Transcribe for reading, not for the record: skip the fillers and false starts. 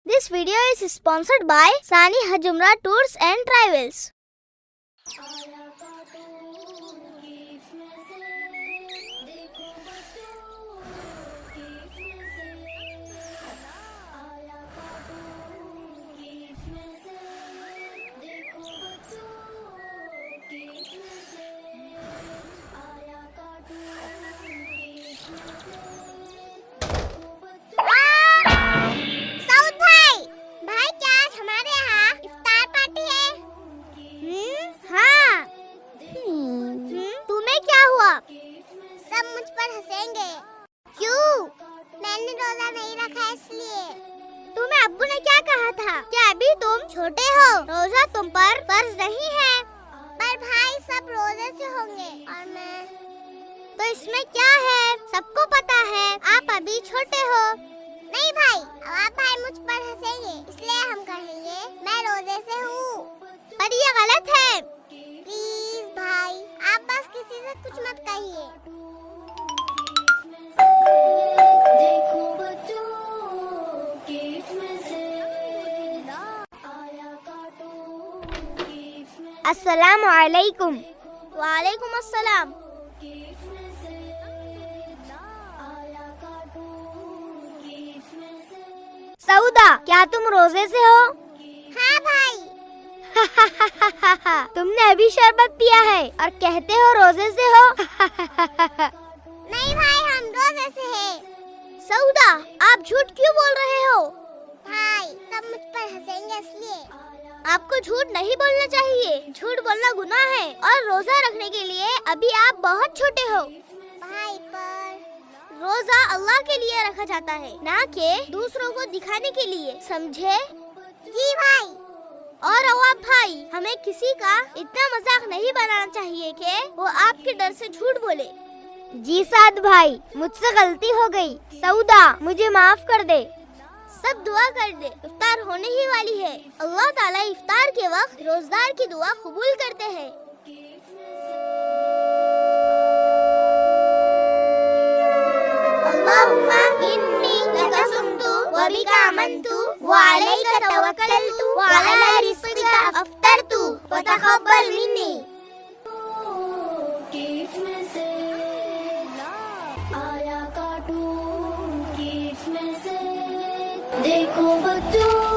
This video is sponsored by Sani Hajumra Tours and Travels. हंसेंगे। क्यों? मैंने रोजा नहीं रखा इसलिए। तुम्हें अब्बू ने क्या कहा था? क्या अभी तुम छोटे हो? रोजा तुम पर फर्ज नहीं है। पर भाई सब रोजे से होंगे और मैं। तो इसमें क्या है? सबको पता है आप अभी छोटे हो। नहीं भाई, अब आप भाई मुझ पर हंसेंगे इसलिए हम कहेंगे मैं रोजे से हूँ। पर ये गलत है। प्लीज भाई, आप बस किसी से कुछ मत कहिए। अस्सलामु अलैकुम। वालेकुम अस्सलाम। सऊदा, क्या तुम रोजे से हो? हाँ भाई। तुमने अभी शरबत पिया है और कहते हो रोजे से हो? नहीं भाई, हम रोजे से हैं। सऊदा, आप झूठ क्यों बोल रहे हो? भाई सब मुझ पर हंसेंगे इसलिए। आपको झूठ नहीं बोलना चाहिए। झूठ बोलना गुनाह है और रोजा रखने के लिए अभी आप बहुत छोटे हो। भाई पर रोजा अल्लाह के लिए रखा जाता है, ना कि दूसरों को दिखाने के लिए, समझे? जी भाई। और अवाब भाई, हमें किसी का इतना मजाक नहीं बनाना चाहिए कि वो आपके डर से झूठ बोले। जी साद भाई, मुझसे गलती हो गई। सऊदा, मुझे माफ कर दे। सब दुआ कर दे, इफ्तार होने ही वाली है। अल्लाह ताला इफ्तार के वक्त रोजदार की दुआ कबूल करते हैं। अल्लाहुम्मा इन्नी लका सुमतु व बिका आमन्तु व अलैका तवक्कलतु व अला रिज़्क़िका अफ्तरतु व तक़ब्बल मिन्नी। देखो बच्चों।